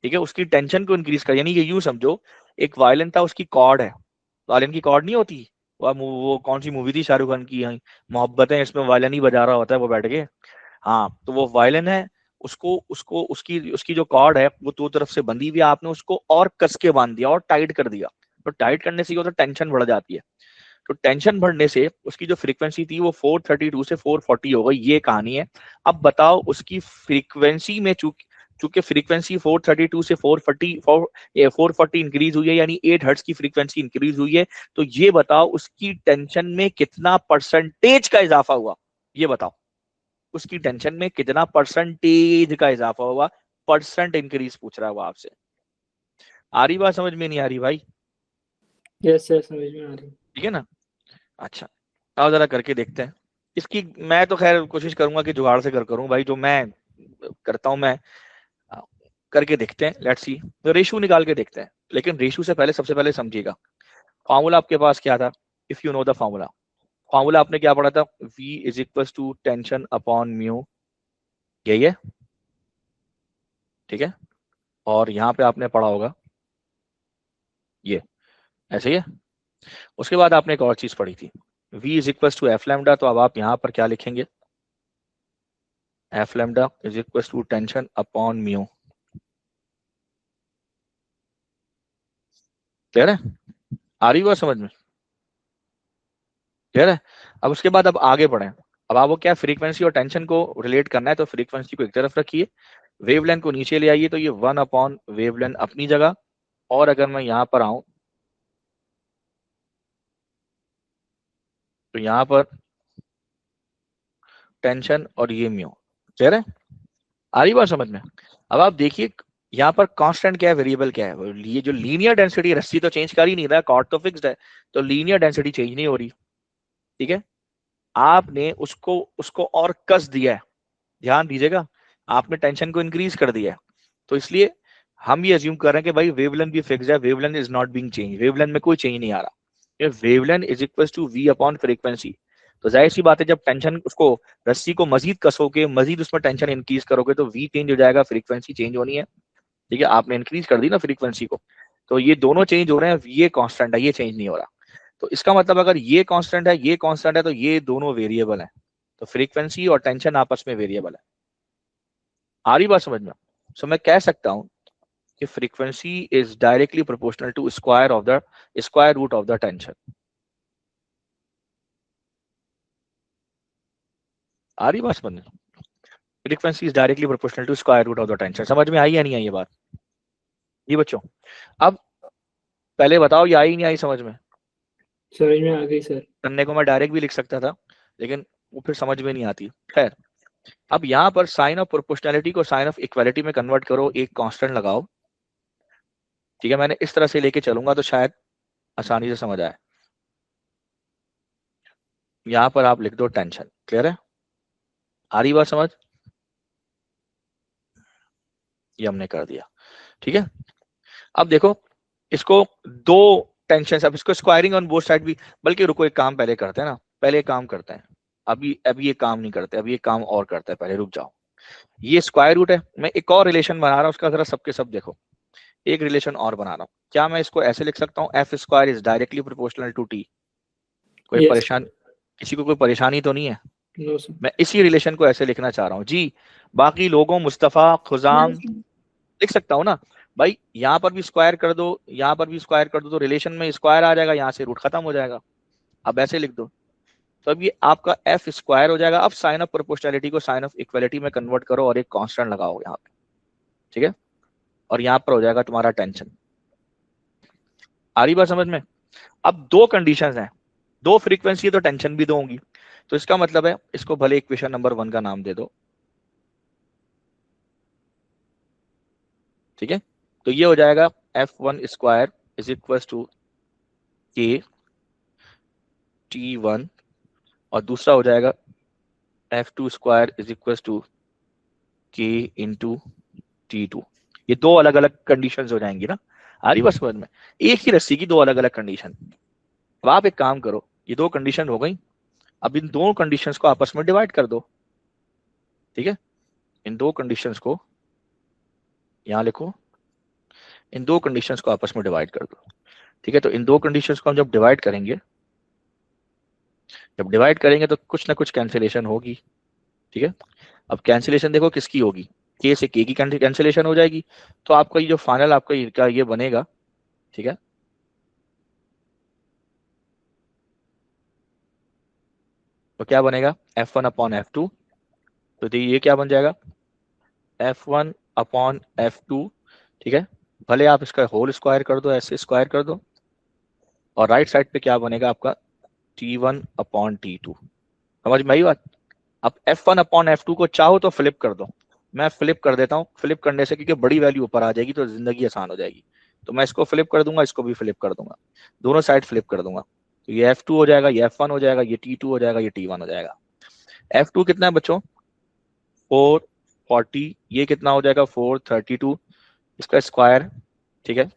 ठीक है, उसकी टेंशन को इंक्रीज कर, यानी कि यूं समझो, एक वायलिन था, उसकी कॉर्ड है, वायलिन की कॉर्ड नहीं होती, वो कौन सी मूवी थी शाहरुख खान की, मोहब्बतें, इसमें वायलिन ही बजा रहा होता है वो बैठ के। हाँ, तो वो वायलिन है, उसको उसको उसकी उसकी जो कॉर्ड है वो दो तरफ से बंधी हुई है, आपने उसको और कस के बांध दिया और टाइट कर दिया। तो टाइट करने से तो टेंशन बढ़ जाती है। तो टेंशन बढ़ने से उसकी जो फ्रीक्वेंसी थी वो 432 से 440 हो गई, ये कहानी है। अब बताओ उसकी फ्रीक्वेंसी में चूंकि फ्रीक्वेंसी 432 से 440 इंक्रीज हुई है, यानी 8 हर्ट्ज की फ्रीक्वेंसी इंक्रीज हुई है, तो ये बताओ उसकी टेंशन में कितना परसेंटेज का इजाफा हुआ। ये बताओ उसकी टेंशन में कितना परसेंटेज का इजाफा हुआ। परसेंट इंक्रीज पूछ रहा है वो आपसे। आ रही बात समझ में? नहीं आ रही भाई? यस सर, समझ में आ रही। ठीक है ना। अच्छा, आओ जरा करके देखते हैं इसकी। मैं तो खैर कोशिश करूंगा कि जुगाड़ से कर करूं भाई, जो मैं करता हूं मैं करके देखते हैं, लेट्स सी। तो रेशू निकाल के देखते हैं, लेकिन रेशू से पहले सबसे पहले समझिएगा फॉर्मूला आपके पास क्या था। If you know the formula, formula आपने क्या पढ़ा था? V is equal to tension upon mu, यही है, ठीक है। और यहाँ पे आपने पढ़ा होगा ये, ऐसे ही है। उसके बाद आपने एक और चीज पढ़ी थी, V is equal to F lambda. तो अब आप यहाँ पर क्या लिखेंगे? F lambda is equal to tension upon mu. Clear है? आ रही बात समझ में? क्लियर है? अब उसके बाद अब आगे बढ़े। अब आपको क्या फ्रीक्वेंसी और टेंशन को रिलेट करना है, तो फ्रीक्वेंसी को एक तरफ रखिए, वेवलेंथ को नीचे ले आइए, तो ये 1 अपॉन वेवलेंथ अपनी जगह। और अगर मैं यहाँ पर आऊं तो यहाँ पर टेंशन और ये म्यू। क्लियर है? आ रही बात समझ में? अब आप देखिए यहाँ पर कांस्टेंट क्या है, वेरिएबल क्या है। ये जो लीनियर डेंसिटी, रस्सी तो चेंज कर ही नहीं रहा, कॉर्ड तो फिक्स्ड है, तो लीनियर डेंसिटी चेंज नहीं हो रही, ठीक है। आपने उसको उसको और कस दिया है, ध्यान दीजिएगा, आपने टेंशन को इंक्रीज कर दिया है। तो इसलिए हम ये अज्यूम कर रहे हैं कि भाई वेवलेंथ भी फिक्स है, wavelength is not being change, wavelength में कोई चेंज नहीं आ रहा। Wavelength is equal to V upon frequency. तो जाहिर सी बात है, जब टेंशन उसको, रस्सी को मजीद कसोगे, मजीद उसमें टेंशन इंक्रीज करोगे, तो वी चेंज हो जाएगा, फ्रीक्वेंसी चेंज होनी है, ठीक है। आपने इंक्रीज कर दी ना फ्रीक्वेंसी को, तो ये दोनों चेंज हो रहे हैं, ये कांस्टेंट है, ये चेंज नहीं हो रहा। तो इसका मतलब अगर ये कांस्टेंट है, ये कांस्टेंट है, तो ये दोनों वेरिएबल है। तो फ्रीक्वेंसी और टेंशन आपस में वेरिएबल है। आ रही बात समझ में? सो मैं कह सकता हूं कि frequency is directly proportional to square root of the tension. आ रही बात समझ में? Frequency is directly proportional to square root of the tension. समझ में आई या नहीं आई ये बात? ये बच्चों, अब पहले बताओ ये आई नहीं आई समझ में? समझ में आ गई सर। करने को मैं डायरेक्ट भी लिख सकता था, लेकिन वो फिर समझ में नहीं आती। खैर, अब यहाँ पर साइन ऑफ प्रोपोर्शनैलिटी को साइन ऑफ इक्वालिटी में कन्वर्ट करो, एक कांस्टेंट लगाओ, ठीक है, मैंने इस तरह से लेके चलूंगा तो शायद आसानी से समझ आए। यहां पर आप लिख दो टेंशन। क्लियर है? आ रही बात समझ? ये हमने कर दिया। ठीक है, अब देखो इसको दो टेंशन, अब इसको स्क्वायरिंग ऑन बोथ साइड भी, बल्कि रुको एक काम पहले करते हैं ना, पहले एक काम करते हैं। अभी ये काम नहीं करते, अभी ये काम और करते हैं, पहले रुक जाओ। ये स्क्वायर रूट है, मैं एक और रिलेशन बना रहा हूँ, उसका जरा सबके सब देखो। एक रिलेशन और बना रहा हूँ, क्या मैं इसको ऐसे लिख सकता हूँ, F square is directly proportional to T? कोई Yes. परेशान, किसी को कोई परेशानी तो नहीं है? No, sir. मैं इसी रिलेशन को ऐसे लिखना चाह रहा हूँ जी। बाकी लोगों, मुस्तफा, खुजाम, Yes, sir. लिख सकता हूँ ना भाई, यहाँ पर भी स्क्वायर कर दो, यहाँ पर भी स्क्वायर कर दो, तो रिलेशन में स्क्वायर आ जाएगा, यहाँ से रूट खत्म हो जाएगा। अब ऐसे लिख दो, तो अब ये आपका एफ स्क्वायर हो जाएगा। अब साइन ऑफ प्रोपोर्शनैलिटी को साइन ऑफ इक्वलिटी में कन्वर्ट करो और एक कांस्टेंट लगाओ यहाँ पे। ठीक है, और यहाँ पर हो जाएगा तुम्हारा टेंशन। आ रही बात समझ में? अब दो कंडीशंस हैं, दो फ्रीक्वेंसी, तो टेंशन भी दो होंगी। तो इसका मतलब है इसको भले इक्वेशन नंबर 1 का नाम दे दो। ठीक है, तो ये हो जाएगा F1 square is equal to के T1, और दूसरा हो जाएगा F2 square is equal to के इंटू T2। ये दो अलग अलग कंडीशंस हो जाएंगी ना। आ रही बात समझ में? एक ही रस्सी की दो अलग अलग कंडीशन। अब आप एक काम करो, ये दो कंडीशन हो गई, अब इन दो कंडीशंस को आपस में डिवाइड कर दो। ठीक है, इन दो कंडीशंस को यहां लिखो, इन दो कंडीशंस को आपस में डिवाइड कर दो। ठीक है, तो इन दो कंडीशंस को हम जब डिवाइड करेंगे, जब डिवाइड करेंगे तो कुछ ना कुछ कैंसिलेशन होगी। ठीक है, अब कैंसिलेशन देखो किसकी होगी, के से के की कैंसिलेशन हो जाएगी। तो आपका ये जो फाइनल आपका ये बनेगा, ठीक है, तो क्या बनेगा, F1 अपॉन F2। तो ये क्या बन जाएगा, F1 अपॉन F2। ठीक है, भले आप इसका होल स्क्वायर कर दो, ऐसे स्क्वायर कर दो, और राइट साइड पे क्या बनेगा आपका, T1 अपॉन T2। समझ में आई बात? अब F1 अपॉन F2 को चाहो तो फ्लिप कर दो, मैं फ्लिप कर देता हूँ। फ्लिप करने से क्योंकि बड़ी वैल्यू ऊपर आ जाएगी तो जिंदगी आसान हो जाएगी, तो मैं इसको फ्लिप कर दूंगा, इसको भी फ्लिप कर दूंगा, दोनों साइड फ्लिप कर दूंगा। तो ये F2 हो जाएगा, ये F1 हो जाएगा, ये T2 हो जाएगा, ये T1 हो जाएगा। F2 कितना है बच्चों, 440, ये कितना हो जाएगा 432, इसका स्क्वायर। ठीक है,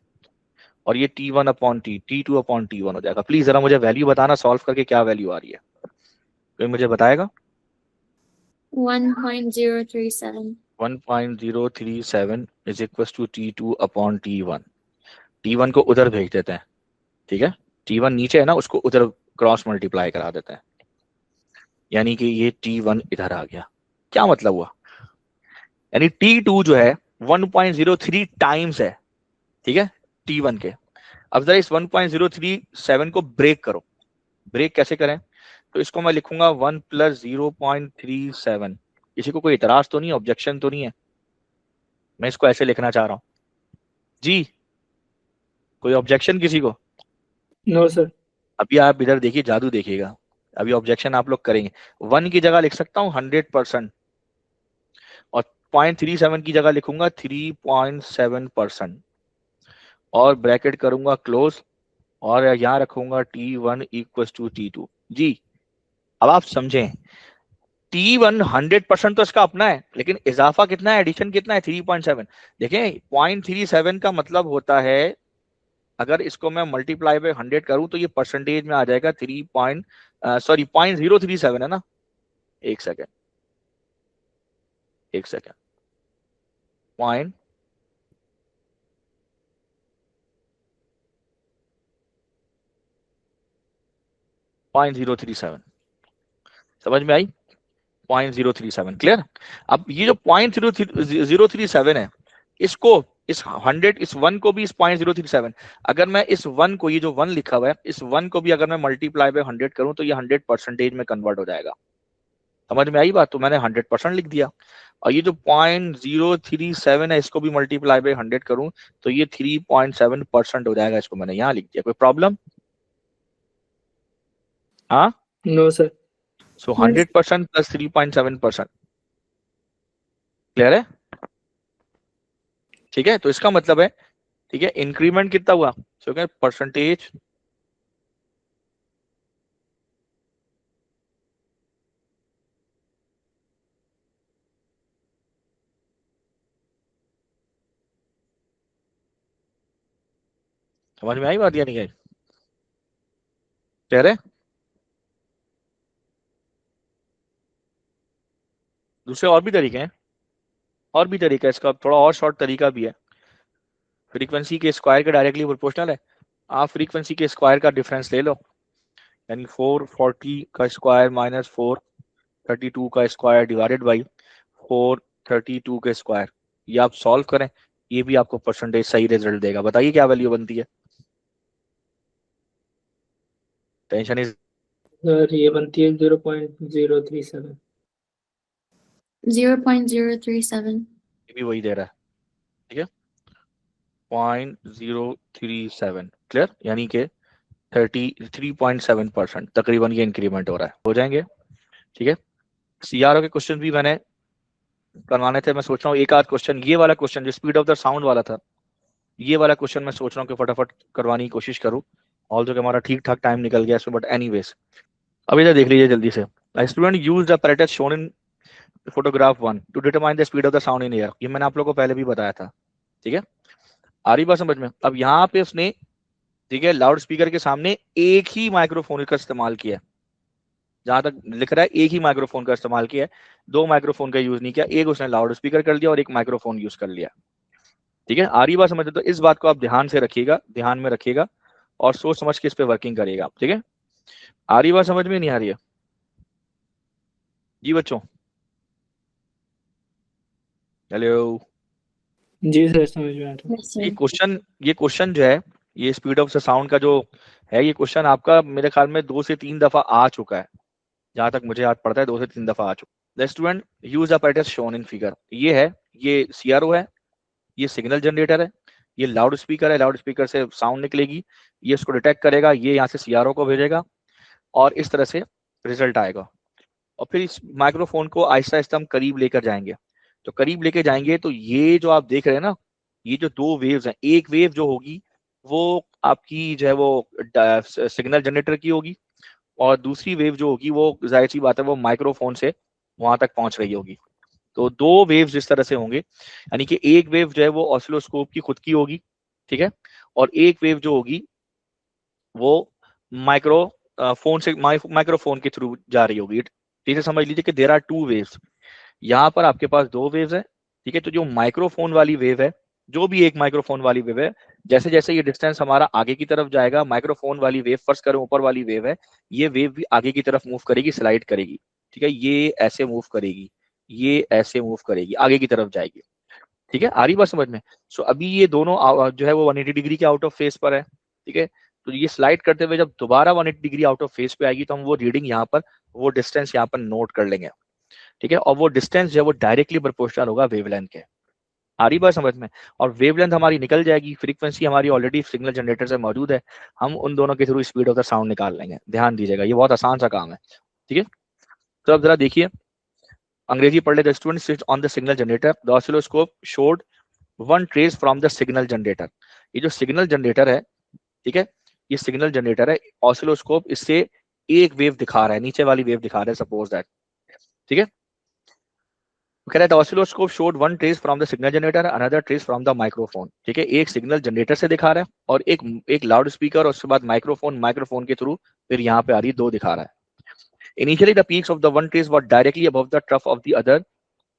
और ये T1 upon T2 upon T1 हो जाएगा। प्लीज जरा मुझे वैल्यू बताना सॉल्व करके क्या वैल्यू आ रही है, कोई मुझे बताएगा? 1.037. 1.037 is equal to T2 upon T1। T1 को उधर भेज देते हैं। ठीक है, T1 नीचे है ना, उसको उधर क्रॉस मल्टीप्लाई करा देते हैं, यानी कि ये T1 इधर आ गया। क्या मतलब हुआ, यानी T2 जो है 1.03 टाइम्स है। ठीक है, T1 के। अब जरा इस 1.037 को ब्रेक करो। ब्रेक कैसे करें, तो इसको मैं लिखूंगा 1 प्लस 0.37। किसी को कोई इतराज तो नहीं, ऑब्जेक्शन तो नहीं है? मैं इसको ऐसे लिखना चाह रहा हूं जी, कोई ऑब्जेक्शन किसी को? No, sir. अभी आप इधर देखिए, जादू देखिएगा, अभी ऑब्जेक्शन आप लोग करेंगे। 1 की जगह लिख सकता हूँ 100%, और 0.37 की जगह लिखूंगा 3.7%, और ब्रैकेट करूंगा क्लोज, और यहाँ रखूंगा T1 इक्वल टू T2 जी। अब आप समझें, T1 100% तो इसका अपना है, लेकिन इजाफा कितना है, एडिशन कितना है, 3.7। देखें 0.37 का मतलब होता है, अगर इसको मैं मल्टीप्लाई बाय 100 करूं तो ये परसेंटेज में आ जाएगा 0.037 है ना। एक सेकेंड, एक सेकेंड, पॉइंट 0.037, समझ में आई? 0.037 क्लियर। अब ये जो 0.037 है, इसको इस 100, इस 1 को भी इस 0.037, अगर मैं इस 1 को, ये जो 1 लिखा हुआ है, इस 1 को भी अगर मैं मल्टीप्लाई बाय 100 करूं तो ये 100% में कन्वर्ट हो जाएगा। समझ में आई बात? तो मैंने 100% लिख दिया। और ये जो 0.037 है, इसको भी मल्टीप्लाई बाय 100 करूं तो ये 3.7% हो जाएगा, इसको मैंने यहाँ लिख दिया। कोई प्रॉब्लम? हाँ, No, sir. सो 100% प्लस 3.7%, क्लियर है? ठीक है, तो इसका मतलब है ठीक है, इंक्रीमेंट कितना हुआ, सो क्या परसेंटेज समझ में आई बात या नहीं आई? कह रहे दूसरे और भी तरीके हैं, और भी तरीका है इसका, थोड़ा और शॉर्ट तरीका भी है। फ्रीक्वेंसी के स्क्वायर के डायरेक्टली प्रोपोर्शनल है। आप फ्रीक्वेंसी के स्क्वायर का डिफरेंस ले लो, यानी 440 का स्क्वायर माइनस 432 का स्क्वायर डिवाइडेड बाई 432 के स्क्वायर, ये आप सॉल्व करें, ये भी आपको परसेंटेज सही रिजल्ट देगा। बताइए क्या वैल्यू बनती है? टेंशन इज सर ये बनती है 0.037। 0.037. भी वही दे रहा है, ठीक है, 0.037, क्लियर, यानी कि 33.7% तकरीबन ये इंक्रीमेंट हो रहा है, हो जाएंगे। ठीक है, सीआरओ के क्वेश्चन भी मैंने करवाने थे, मैं सोच रहा हूँ एक आध क्वेश्चन, ये वाला क्वेश्चन जो स्पीड ऑफ द साउंड वाला था, ये वाला क्वेश्चन मैं सोच रहा हूँ कि फटाफट करवाने की कोशिश करूँ, ऑल जो कि हमारा ठीक ठाक टाइम निकल गया इसमें, बट एनीवेज अब इधर देख लीजिए जल्दी से। Student use the apparatus shown in photograph 1 to determine the speed of the sound in air, ये मैंने आप लोगों को पहले भी बताया था। ठीक है, आ रही बात समझ में? अब यहाँ पे उसने, ठीक है, लाउड स्पीकर के सामने एक ही माइक्रोफोन का इस्तेमाल किया है, जहां तक लिख रहा है एक ही माइक्रोफोन का इस्तेमाल किया है, दो माइक्रोफोन का यूज नहीं किया, एक उसने लाउड स्पीकर कर दिया और एक माइक्रोफोन यूज कर लिया। ठीक है, आ रही बात समझ? तो इस बात को आप ध्यान से रखिएगा, ध्यान में रखिएगा और सोच समझ के इस पे वर्किंग करिएगा। ठीक है, आ रही बात समझ में? नहीं आ रही है जी बच्चों? हेलो? जी सर समझ में आ रहा है। Yes, ये sir. क्वेश्चन, ये क्वेश्चन जो है, ये स्पीड ऑफ द साउंड का जो है, ये क्वेश्चन आपका मेरे ख्याल में 2 से 3 दफा आ चुका है, जहां तक मुझे याद पड़ता है 2 से 3 दफा आ चुका। The student use apparatus shown in figure, ये है, ये सीआरओ है, ये सिग्नल जनरेटर है, ये लाउड स्पीकर है, लाउड स्पीकर से साउंड निकलेगी, ये उसको डिटेक्ट करेगा, ये यहाँ से सीआरओ को भेजेगा और इस तरह से रिजल्ट आएगा। और फिर इस माइक्रोफोन को आहिस्ता आहिस्ता हम करीब लेकर जाएंगे, तो करीब लेके जाएंगे तो ये जो आप देख रहे हैं ना, ये जो दो वेव्स हैं, एक वेव जो होगी वो आपकी जो है वो सिग्नल जनरेटर की होगी, और दूसरी वेव जो होगी वो जाहिर सी बात है वो माइक्रोफोन से वहां तक पहुंच रही होगी। तो दो वेव्स इस तरह से होंगे, यानी कि एक वेव जो है वो ऑसिलोस्कोप की खुद की होगी, ठीक है, और एक वेव जो होगी वो माइक्रो फोन से माइक्रोफोन के थ्रू जा रही होगी। ठीक है, समझ लीजिए कि देयर आर टू वेव्स, यहाँ पर आपके पास दो वेव्स है। ठीक है, तो जो माइक्रोफोन वाली वेव है, जो भी एक माइक्रोफोन वाली वेव है, जैसे जैसे ये डिस्टेंस हमारा आगे की तरफ जाएगा, माइक्रोफोन वाली वेव, फर्स्ट करें ऊपर वाली वेव है, ये वेव भी आगे की तरफ मूव करेगी, स्लाइड करेगी। ठीक है, ये ऐसे मूव करेगी, ये ऐसे मूव करेगी, आगे की तरफ जाएगी। ठीक है, आ रही बात समझ में? सो अभी ये दोनों जो है वो 180 डिग्री के आउट ऑफ फेस पर है। ठीक है, तो ये स्लाइड करते हुए जब दोबारा 180 डिग्री आउट ऑफ फेस पे आएगी तो हम वो रीडिंग यहाँ पर, वो डिस्टेंस यहाँ पर नोट कर लेंगे। ठीक है, और वो डिस्टेंस जो है वो डायरेक्टली प्रोपोर्शनल होगा वेवलेंथ के। आ रही बात समझ में? और वेवलेंथ हमारी निकल जाएगी, फ्रीक्वेंसी हमारी ऑलरेडी सिग्नल जनरेटर से मौजूद है, हम उन दोनों के through speed of the sound निकाल लेंगे। ध्यान दीजिएगा, ये बहुत आसान सा काम है। ठीक है, तो अब जरा देखिए, अंग्रेजी पढ़ ले। The student sit on the signal generator, the oscilloscope showed one trace from the signal generator. ये जो सिग्नल जनरेटर है, ठीक है, ये सिग्नल जनरेटर है, ऑसिलोस्कोप इससे एक वेव दिखा रहा है, नीचे वाली वेव दिखा रहा है, सपोज दैट। ठीक है, कह रहा है oscilloscope showed one trace from the signal generator, another trace from the microphone. ठीक है, एक सिग्नल जनरेटर से दिखा रहा है और एक एक लाउड स्पीकर और उसके बाद माइक्रोफोन, माइक्रोफोन के थ्रू फिर यहाँ पे आ रही, दो दिखा रहा है। Initially the peaks of the one trace were directly above the trough of the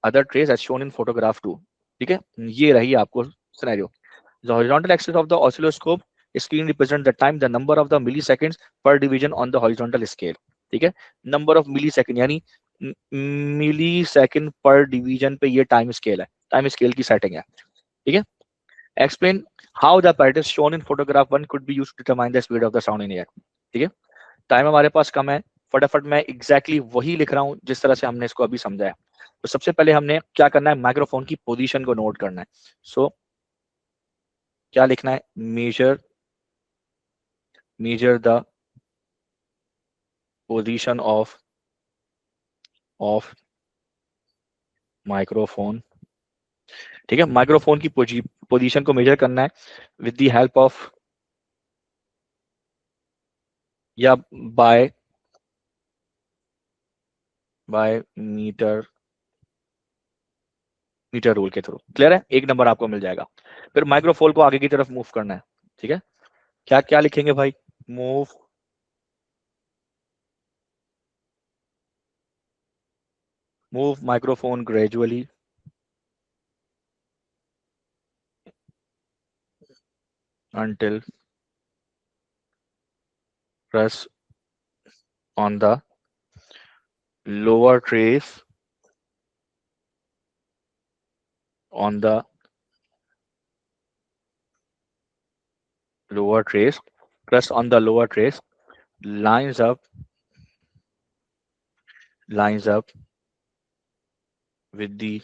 other trace as shown in photograph 2। ठीक है, ये रही आपको scenario. The horizontal axis of the oscilloscope screen represents the time, the number of the milliseconds per division on the horizontal scale. ठीक है, number of milli second, यानी मिली second पर division पे ये टाइम स्केल है, टाइम स्केल की setting है। ठीक है, explain how the apparatus shown in photograph 1 could be used to determine the speed of the sound in air। ठीक है, टाइम हमारे पास कम है, फटाफट मैं एग्जैक्टली वही लिख रहा हूँ जिस तरह से हमने इसको अभी समझाया। तो सबसे पहले हमने क्या करना है, माइक्रोफोन की पोजीशन को नोट करना है। सो क्या लिखना है, measure the position of microphone। ठीक है, माइक्रोफोन की पोजीशन को मेजर करना है विद द हेल्प ऑफ या बाय मीटर रूल के थ्रू। क्लियर है? एक नंबर आपको मिल जाएगा। फिर माइक्रोफोन को आगे की तरफ मूव करना है। ठीक है, क्या क्या लिखेंगे भाई? Move microphone gradually until press on the lower trace on the lower trace press on the lower trace lines up with the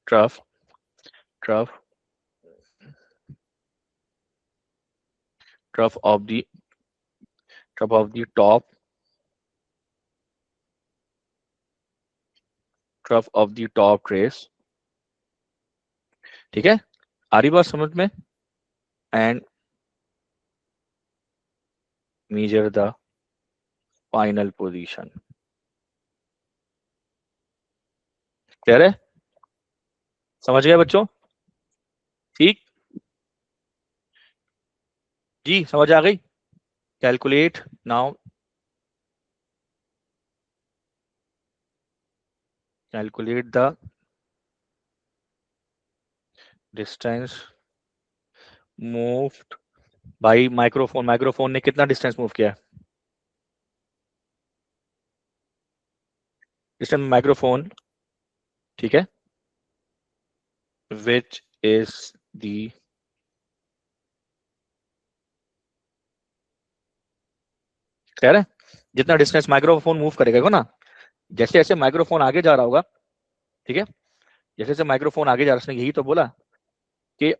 trough of the top trough of the top trace। ठीक है, आ रही बात समझ में? And measure the final position। Clear है? समझ गए बच्चों? ठीक जी, समझ आ गई? Calculate now, calculate the distance moved भाई माइक्रोफोन ने कितना डिस्टेंस मूव किया है? डिस्टेंस माइक्रोफोन, ठीक है, which is the कह रहे हैं जितना डिस्टेंस माइक्रोफोन मूव करेगा ना, जैसे जैसे माइक्रोफोन आगे जा रहा होगा, ठीक है, जैसे जैसे माइक्रोफोन आगे जा रहा है, उसने यही तो बोला कि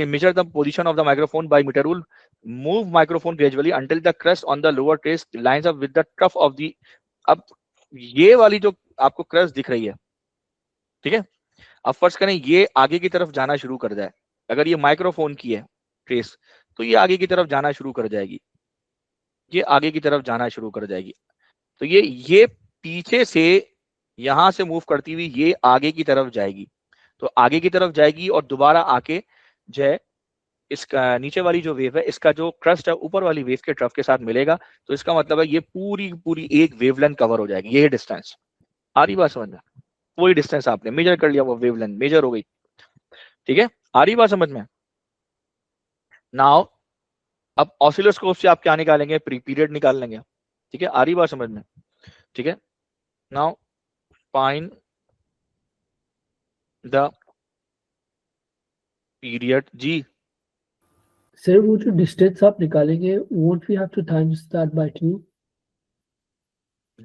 measure the position of the microphone by meter rule, move microphone gradually until the crest on the lower trace lines up with the trough of the। अब ये वाली जो आपको क्रस्ट दिख रही है, ठीक है, अब फर्स्ट करें ये आगे की तरफ जाना शुरू कर जाए। अगर ये माइक्रोफोन की है ट्रेस, तो ये आगे की तरफ जाना शुरू कर जाएगी, ये आगे की तरफ जाना शुरू कर जाएगी। तो ये पीछे से यहां से मूव करती हुई ये आगे की तरफ जाएगी, तो आगे की तरफ जाएगी और दोबारा आके जो है इसका नीचे वाली जो वेव है, इसका जो क्रस्ट है ऊपर वाली वेव के ट्रफ के साथ मिलेगा। तो इसका मतलब है ये पूरी पूरी एक वेवलेंथ कवर हो जाएगी। ये डिस्टेंस आ रही बात समझ में? वही डिस्टेंस आपने मेजर कर लिया, वो वेवलेंथ मेजर हो गई। ठीक है, आ रही बात समझ में? नाउ अब ऑसिलोस्कोप से आप क्या निकालेंगे? पीरियड निकाल लेंगे। ठीक है, आ रही बात समझ में? ठीक है, नाउ फाइंड द पीरियड। जी सर वो जो डिस्टेंस आप निकालेंगे, won't we have to times that by 2?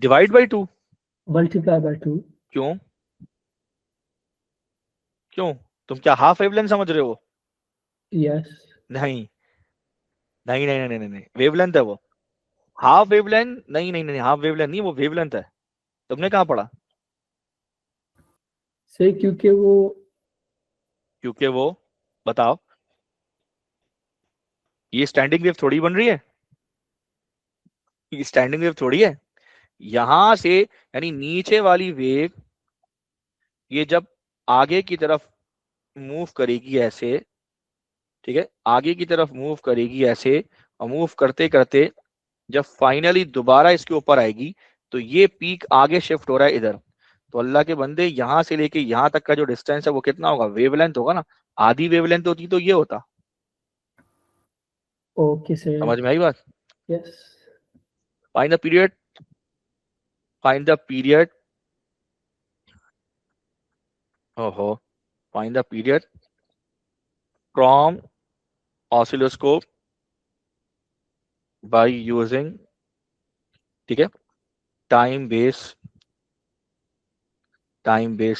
Divide by 2। Multiply by 2? क्यों क्यों? तुम क्या हाफ वेवलेंथ समझ रहे हो? यस। नहीं नहीं नहीं नहीं नहीं, वेवलेंथ है वो। हाफ वेवलेंथ नहीं नहीं नहीं, हाफ वेवलेंथ नहीं, वो वेवलेंथ है। तुमने कहाँ पढ़ा? सर क्योंकि वो बताओ, ये स्टैंडिंग वेव थोड़ी बन रही है, ये स्टैंडिंग वेव थोड़ी है। यहां से यानी नीचे वाली वेव ये जब आगे की तरफ मूव करेगी ऐसे, ठीक है, आगे की तरफ मूव करेगी ऐसे, और मूव करते करते जब फाइनली दोबारा इसके ऊपर आएगी, तो ये पीक आगे शिफ्ट हो रहा है इधर। तो अल्लाह के बंदे, यहां से लेके यहां तक का जो डिस्टेंस है वो कितना होगा? वेवलेंथ होगा ना। आधी वेवलेंथ होती तो ये होता। Okay sir. समझ में आई बात? Yes. Find the period, find the period, ओहो, find the period from oscilloscope by using, ठीक है, टाइम बेस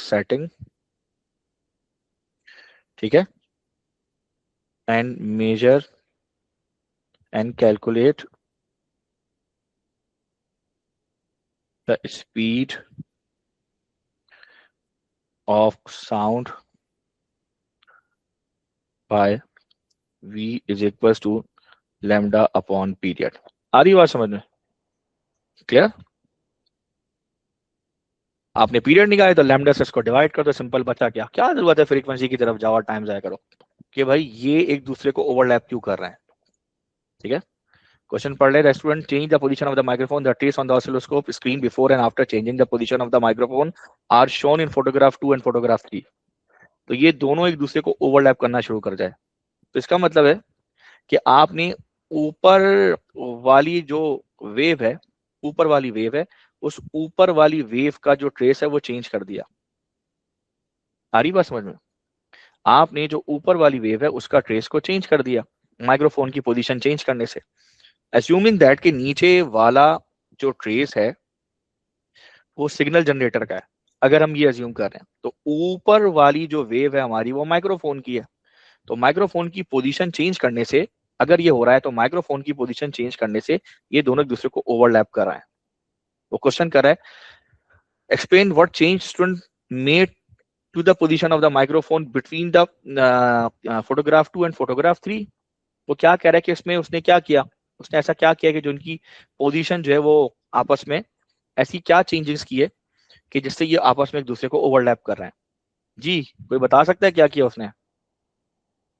सेटिंग, ठीक है, and measure and calculate the speed of sound by v is equals to lambda upon period. आ रही बात समझ में? Clear? आपने पीरियड निकाले तो लैम्डा से इसको डिवाइड कर दो, सिंपल बचा क्या? क्या जरूरत है फ्रीक्वेंसी की तरफ जाओ और टाइम जाया करो कि भाई ये एक दूसरे को ओवरलैप क्यों कर रहे हैं। ठीक है, क्वेश्चन पढ़ ले। Restaurant change the position of the microphone, the trace on the oscilloscope screen before and after changing the position of the microphone are shown in photograph 2 and photograph 3। तो ये दोनों एक दूसरे को ओवरलैप करना शुरू कर जाए, तो इसका मतलब है कि आपने ऊपर वाली जो वेव है, ऊपर वाली वेव है, उस ऊपर वाली वेव का जो ट्रेस है वो चेंज कर दिया। आ रही बात समझ में? आपने जो ऊपर वाली वेव है उसका ट्रेस को चेंज कर दिया माइक्रोफोन की पोजीशन चेंज करने से। अस्यूमिंग दैट कि नीचे वाला जो ट्रेस है वो सिग्नल जनरेटर का है, अगर हम ये अज्यूम कर रहे हैं, तो ऊपर वाली जो वेव है हमारी वो माइक्रोफोन की है। तो माइक्रोफोन की पोजीशन चेंज करने से, अगर ये हो रहा है तो माइक्रोफोन की पोजीशन चेंज करने से ये दोनों एक दूसरे को ओवरलैप कर रहा है। वो क्वेश्चन कर रहा है explain what change student made to the position of the microphone between the photograph 2 and photograph 3। वो क्या कह रहा है कि इसमें उसने क्या किया, उसने ऐसा क्या किया कि जो उनकी पोजीशन जो है वो आपस में ऐसी क्या चेंजेस की है कि जिससे ये आपस में एक दूसरे को ओवरलैप कर रहे हैं। जी कोई बता सकता है क्या किया उसने?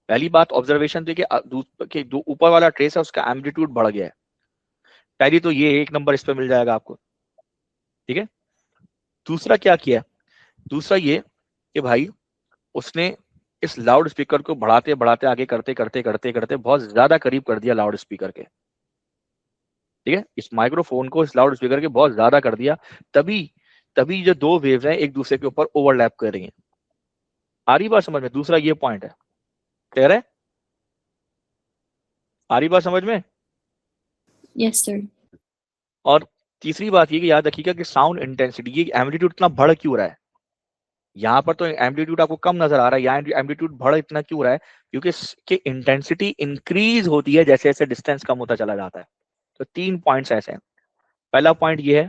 पहली बात ऑब्जर्वेशन थी कि जो ऊपर वाला ट्रेस है उसका एम्पलीट्यूड बढ़ गया है। पहली तो ये एक नंबर इस पे मिल जाएगा आपको। ठीक है, दूसरा क्या किया? दूसरा ये कि भाई उसने इस लाउड स्पीकर को बढ़ाते बढ़ाते आगे करते करते करते करते बहुत ज्यादा करीब कर दिया लाउड स्पीकर के। ठीक है, इस माइक्रोफोन को इस लाउड स्पीकर के बहुत ज्यादा कर दिया, तभी तभी जो दो वेव्स हैं एक दूसरे के ऊपर ओवरलैप कर रही हैं। आ रही बात समझ में? दूसरा ये पॉइंट है, क्लियर है? आ रही बात समझ में? Yes, sir. और तीसरी बात ये कि याद रखिएगा कि साउंड इंटेंसिटी, ये एम्पलीट्यूड इतना बढ़ क्यों रहा है? यहाँ पर तो एम्पलीट्यूड आपको कम नजर आ रहा है, यहाँ एम्पलीट्यूड बढ़ इतना क्यों रहा है? क्योंकि इसकी इंटेंसिटी इंक्रीज होती है जैसे जैसे डिस्टेंस कम होता चला जाता है। तो 3 पॉइंट्स ऐसे हैं। पहला पॉइंट ये है,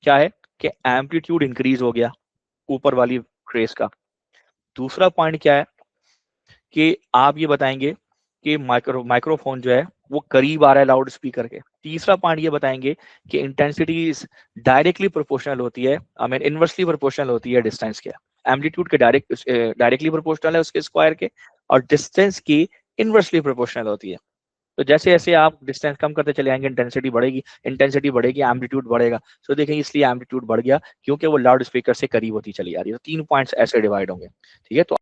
क्या है कि एम्पलीट्यूड इंक्रीज हो गया ऊपर वाली ट्रेस का। दूसरा पॉइंट क्या है कि आप ये बताएंगे कि माइक्रोफोन जो है वो करीब आ रहा है लाउड स्पीकर के। तीसरा पॉइंट ये बताएंगे कि इंटेंसिटी डायरेक्टली प्रोपोर्शनल होती है, आई मीन इनवर्सली प्रोपोर्शनल होती है डिस्टेंस के। एम्पलीट्यूड के डायरेक्टली प्रोपोर्शनल है उसके स्क्वायर के, और डिस्टेंस की इनवर्सली प्रोपोर्शनल होती है। तो जैसे जैसे आप डिस्टेंस कम करते चले जाएंगे इंटेंसिटी बढ़ेगी, एम्पलीट्यूड बढ़ेगा। तो देखेंगे इसलिए एम्पलीट्यूड बढ़ गया क्योंकि वो लाउड स्पीकर से करीब होती चली आ रही है। तो 3 पॉइंट्स ऐसे डिवाइड होंगे। ठीक है, तो